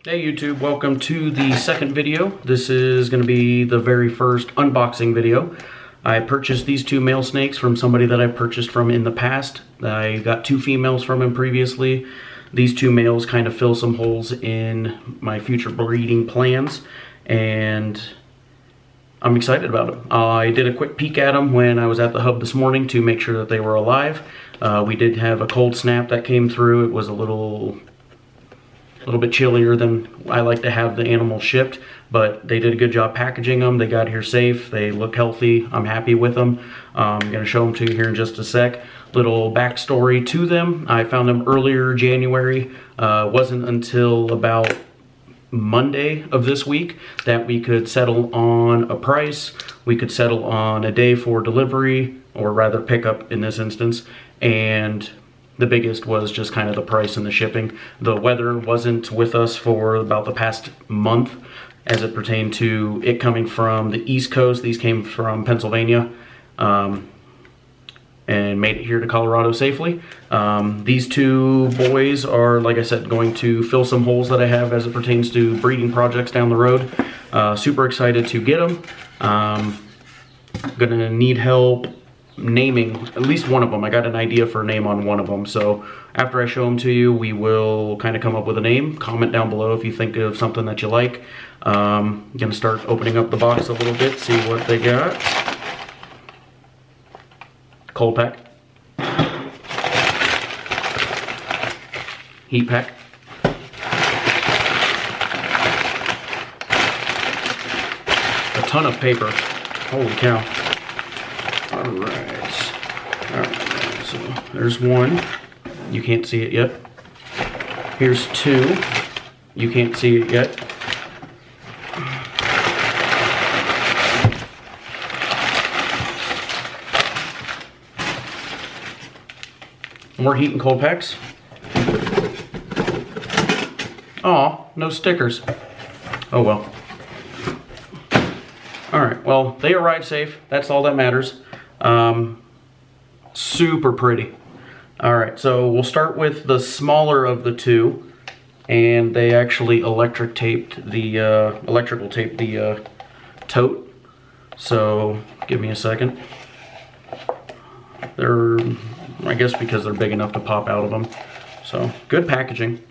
Hey YouTube, welcome to the second video. This is going to be the very first unboxing video. I purchased these two male snakes from somebody that I purchased from in the past. I got two females from him previously. These two males kind of fill some holes in my future breeding plans, and I'm excited about them. I did a quick peek at them when I was at the hub this morning to make sure that they were alive. We did have a cold snap that came through. It was a little bit chillier than I like to have the animals shipped, but they did a good job packaging them. They got here safe. They look healthy. I'm happy with them. I'm going to show them to you here in just a sec. Little backstory to them. I found them earlier January. Wasn't until about Monday of this week that we could settle on a price. We could settle on a day for delivery, or rather pickup in this instance, and the biggest was just kind of the price and the shipping. The weather wasn't with us for about the past month as it pertained to it coming from the East Coast. These came from Pennsylvania and made it here to Colorado safely. These two boys are, like I said, going to fill some holes that I have as it pertains to breeding projects down the road. Super excited to get them. Gonna need help naming at least one of them. I got an idea for a name on one of them, so after I show them to you, we will kind of come up with a name. Comment down below if you think of something that you like. I'm gonna start opening up the box a little bit, see what they got. Cold pack, heat pack, a ton of paper. Holy cow. Alright, so there's one. You can't see it yet. Here's two. You can't see it yet. More heat and cold packs. Aw, no stickers. Oh well. Alright, well, they arrived safe. That's all that matters. Super pretty. Alright, so we'll start with the smaller of the two, and they actually electrical taped the tote. So give me a second. They're, I guess because they're big enough to pop out of them. So good packaging.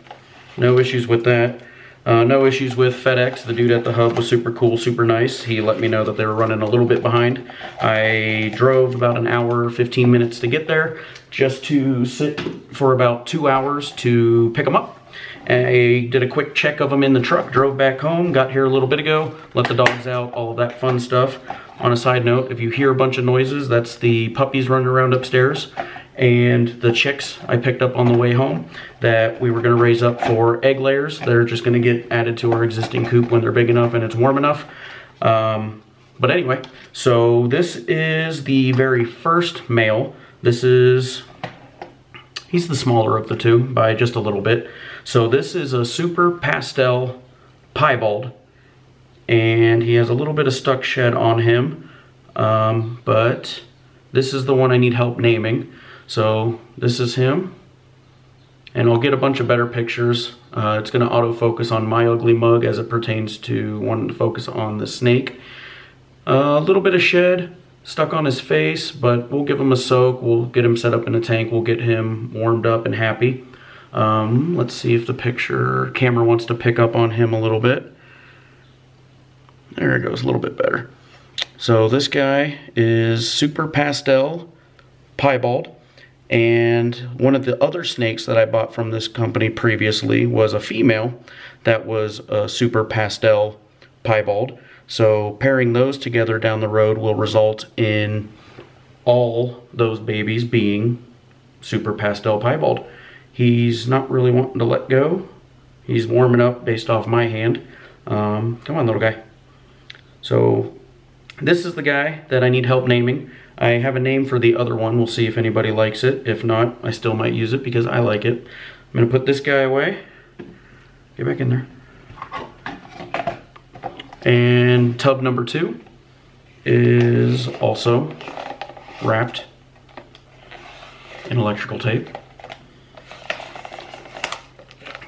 No issues with that. No issues with FedEx. The dude at the hub was super cool, super nice. He let me know that they were running a little bit behind. I drove about an hour, 15 minutes to get there, just to sit for about 2 hours to pick them up. I did a quick check of them in the truck, drove back home, got here a little bit ago, let the dogs out, all of that fun stuff. On a side note, if you hear a bunch of noises, that's the puppies running around upstairs and the chicks I picked up on the way home that we were going to raise up for egg layers. They're just going to get added to our existing coop when they're big enough and it's warm enough. But anyway, so this is the very first male. He's the smaller of the two by just a little bit. So this is a Super Pastel Piebald, and he has a little bit of stuck shed on him, but this is the one I need help naming. So this is him, and I'll get a bunch of better pictures. It's going to autofocus on my ugly mug as it pertains to wanting to focus on the snake. A little bit of shed stuck on his face, but we'll give him a soak. We'll get him set up in a tank. We'll get him warmed up and happy. Let's see if the camera wants to pick up on him a little bit. There it goes, a little bit better. So this guy is Super Pastel Piebald. And one of the other snakes that I bought from this company previously was a female that was a Super Pastel Piebald. So pairing those together down the road will result in all those babies being Super Pastel Piebald. He's not really wanting to let go. He's warming up based off my hand. Come on, little guy. So this is the guy that I need help naming. I have a name for the other one. We'll see if anybody likes it. If not, I still might use it because I like it. I'm going to put this guy away. Get back in there. And tub number 2 is also wrapped in electrical tape.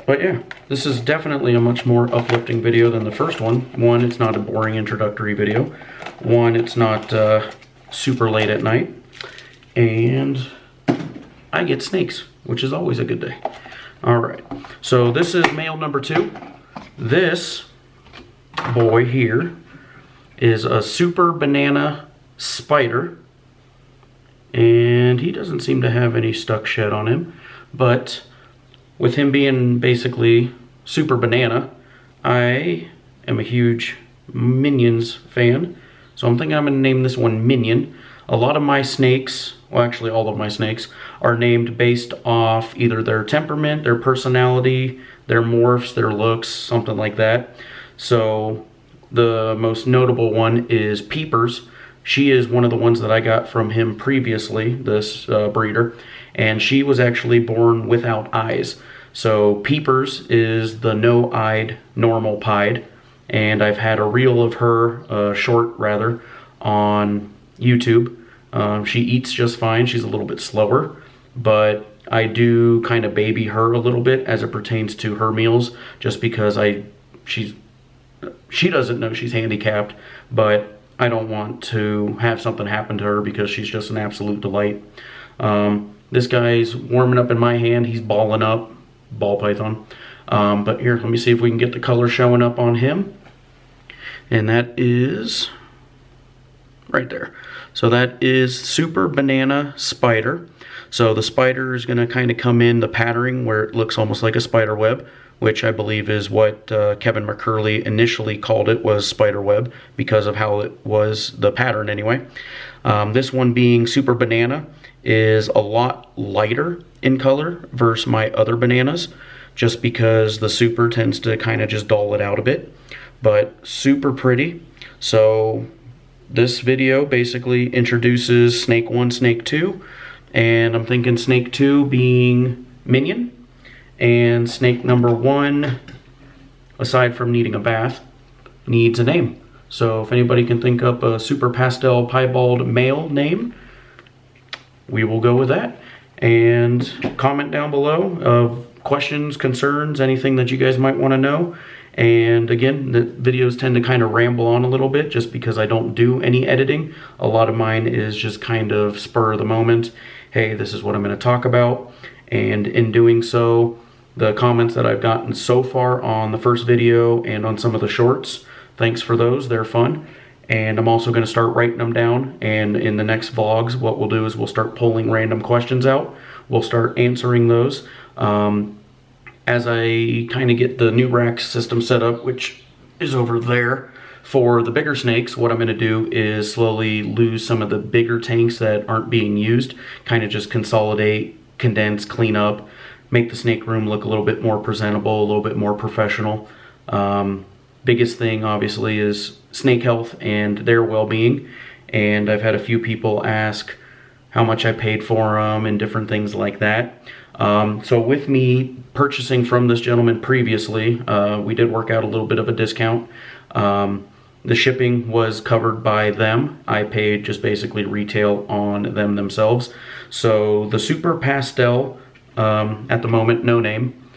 But yeah, this is definitely a much more uplifting video than the first one. One, it's not a boring introductory video. One, it's not super late at night. And I get snakes, which is always a good day. All right, so this is male number 2. This boy here is a super banana spider, and he doesn't seem to have any stuck shed on him, but with him being basically super banana, I am a huge Minions fan, so I'm thinking I'm gonna name this one Minion. A lot of my snakes, well actually all of my snakes, are named based off either their temperament, their personality, their morphs, their looks, something like that. So the most notable one is Peepers. She is one of the ones that I got from him previously, this breeder, and she was actually born without eyes. So Peepers is the no-eyed normal pied, and I've had a reel of her, short rather, on YouTube. She eats just fine. She's a little bit slower, but I do kind of baby her a little bit as it pertains to her meals, just because she doesn't know she's handicapped, but I don't want to have something happen to her because she's just an absolute delight. This guy's warming up in my hand. He's balling up, ball python. But here, let me see if we can get the color showing up on him. And that is right there. So that is Super Banana Spider. So the spider is going to kind of come in the patterning where it looks almost like a spider web, which I believe is what Kevin McCurley initially called it, was spider web, because of how it was, the pattern anyway. This one being Super Banana is a lot lighter in color versus my other bananas, just because the super tends to kind of just dull it out a bit, but super pretty. So this video basically introduces Snake 1, Snake 2, and I'm thinking Snake 2 being Minion, and snake number 1, aside from needing a bath, needs a name. So if anybody can think up a super pastel piebald male name, we will go with that. And comment down below of questions, concerns, anything that you guys might want to know. And again, the videos tend to kind of ramble on a little bit just because I don't do any editing. A lot of mine is just kind of spur of the moment. Hey, this is what I'm going to talk about. And in doing so, the comments that I've gotten so far on the first video and on some of the shorts, thanks for those, they're fun. And I'm also going to start writing them down, and in the next vlogs what we'll do is we'll start pulling random questions out. We'll start answering those. As I kind of get the new rack system set up, which is over there, for the bigger snakes, what I'm going to do is slowly lose some of the bigger tanks that aren't being used, kind of just consolidate, condense, clean up, make the snake room look a little bit more presentable, a little bit more professional. Biggest thing obviously is snake health and their well-being, and I've had a few people ask how much I paid for them and different things like that. So with me purchasing from this gentleman previously, we did work out a little bit of a discount. The shipping was covered by them. I paid just basically retail on them themselves. So the Super Pastel, at the moment, no name,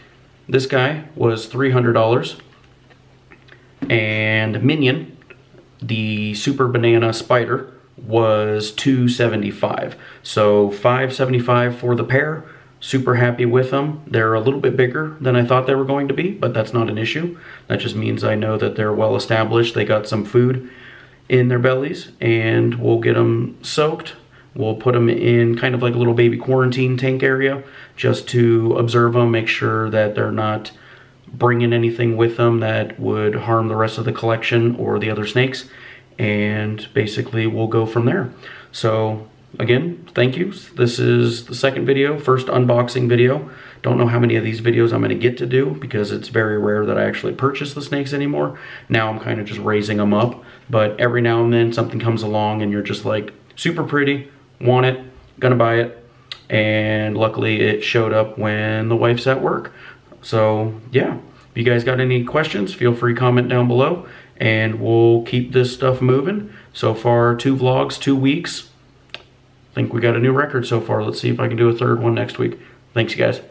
this guy was $300. And Minion, the Super Banana Spider, was $275. So $575 for the pair. Super happy with them. They're a little bit bigger than I thought they were going to be, but that's not an issue. That just means I know that they're well established. They got some food in their bellies, and we'll get them soaked. We'll put them in kind of like a little baby quarantine tank area just to observe them, make sure that they're not bringing anything with them that would harm the rest of the collection or the other snakes, and basically we'll go from there. So again, thank you. This is the second video, first unboxing video. Don't know how many of these videos I'm going to get to do because it's very rare that I actually purchase the snakes anymore. Now I'm kind of just raising them up, but every now and then something comes along and you're just like, super pretty, want it, gonna buy it. And luckily it showed up when the wife's at work. So yeah, if you guys got any questions, feel free to comment down below and we'll keep this stuff moving. So far, 2 vlogs, 2 weeks. I think we got a new record so far. Let's see if I can do a third one next week. Thanks, you guys.